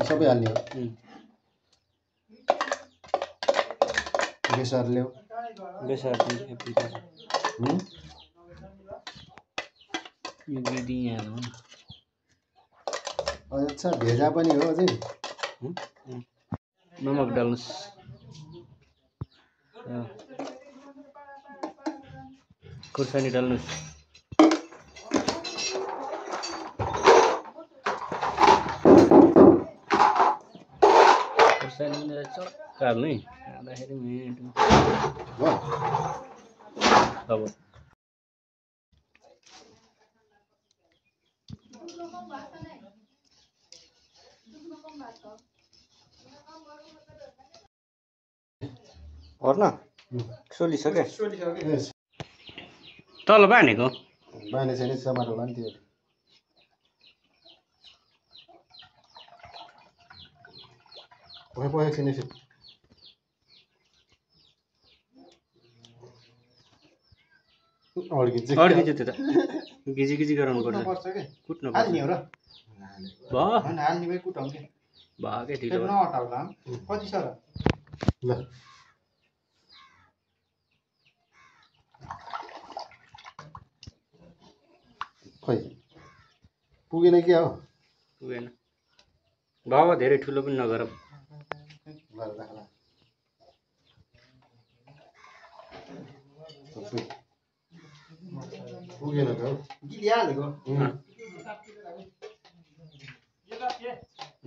सबै हाल्ने हो बेसार ल्याऊ बेसार अच्छा भेजा पनि हो अझै नमक डाल्नुस् खुर्सानी डाल्नुस् खुर्सानी चक्का हाल्नु है खाँदाखेरि मिठो अब हेर्न सोलिसक्यो तल बानेको बाने छैन समार होला नि त्यो पोहे छैन अड्किन्छ त्यो त गिजी गराउनु पर्छ कुट्नु पर्छ हाल्ने हो र हाल्ने भए कुटाउँ के भागे ढिलो नहटाउला कति छ र ल खै पुगेन क्या हो पुगेन बाबा धेरै ठुलो पनि नगर पुगेन त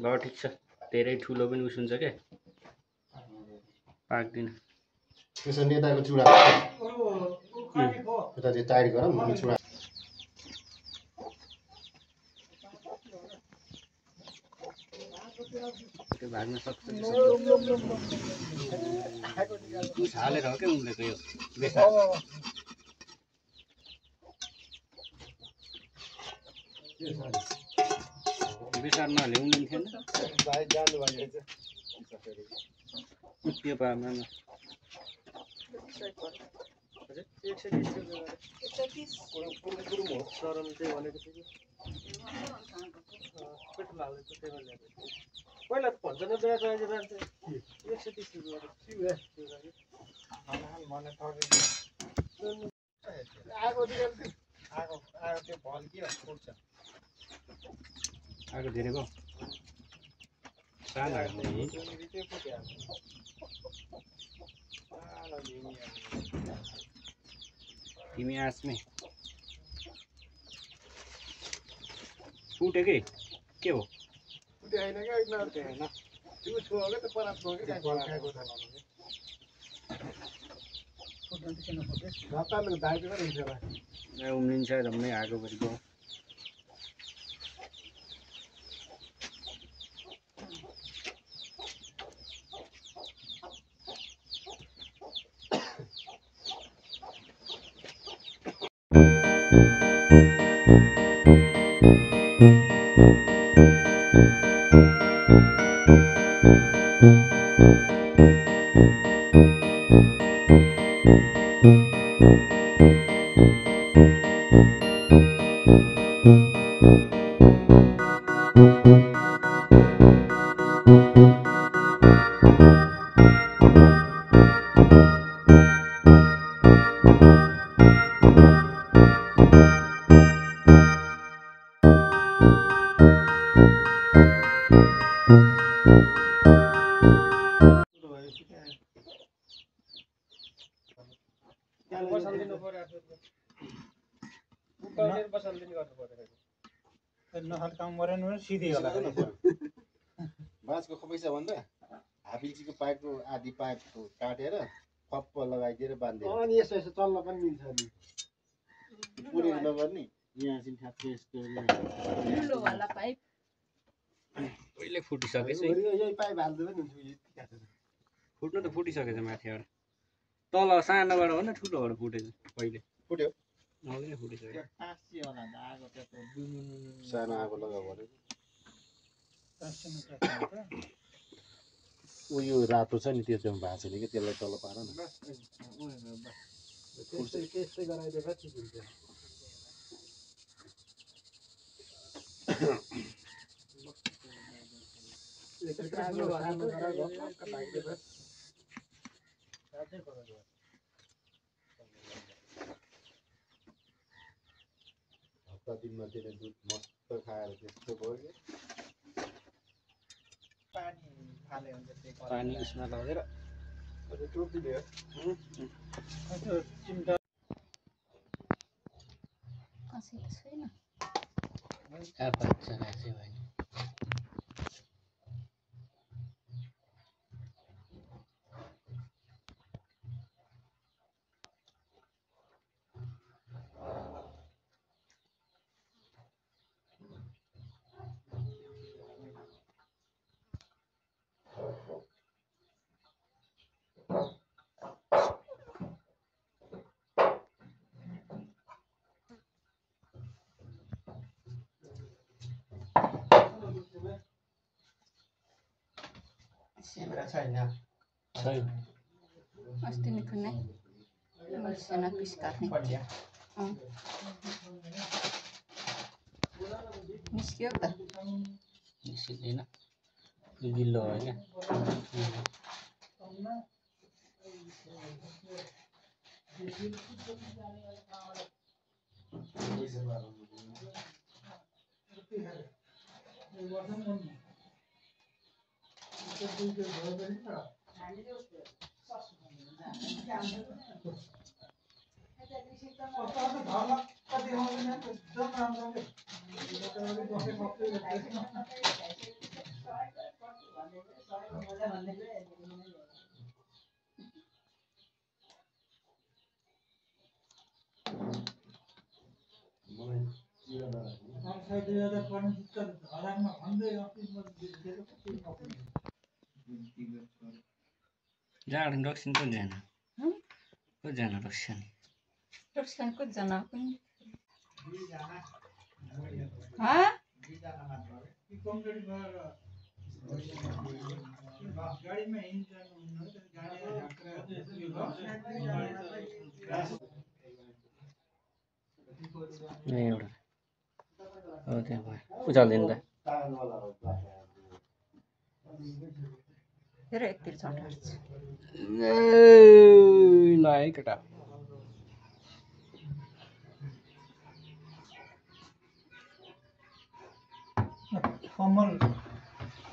बाबा ठिक छ धेरै ठुलो पनि उस हुन्छ क्या पाक्दिन त्यसो नेताको चुडा यता चाहिँ टाइट गरौँ अनि चुडा त्यो भाग्न सक्छ हालेर हो क्या उम्लेको यो बेसार नहाले उम्लिन्थेन त्यो पामा पहिला भन्छ न मान्छे 130 आगो धेरै भयो सानो तिमी आसमै फुटेकै के हो उम्लिन्छ जम्मै आगोभरि गयो बाँसको पैसा भन्दा हापिल्चीको पाइपको आधी पाइपको काटेर खप्प लगाइदिएर बाँधिदिएर अनि यसो यसो चल्न पनि मिल्छ नि पुरै नगर्ने यहाँ चाहिँ ठ्याक्कै यस्तो पहिले फुटिसकेछ यही पाइप हाल्दै पनि हुन्छ फुट्नु त फुटिसकेछ माथिबाट तल सानोबाट हो न ठुलोबाट फुटेछ पहिले फुट्यो अघि नै फुटिसक्यो सानो आगो लगाऊ भनेको उयो रातो छ नि त्यो चाहिँ भएको छैन कि त्यसलाई तल पार न त्यस्तै गराइदिएको ठिक हुन्छ हप्ता दिनमा त्यसले दुध मस्त खाएर त्यस्तो भयो कि पानी उसमा लगेर छैन अस्ति नै कुनै सानो पिस काट्ने निस्क्यो त निस्किँदैन गिल्लो हो क्या जाँड रक्सन को जाना रक्सन रक्सन को जाना पनि हाँ नहीं एउटा हो त्यहाँ भयो उचाल्दिनु त हेर एकतिर चट्टार्छ ल है केटा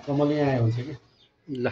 कमल यहाँ आयो हुन्छ कि ल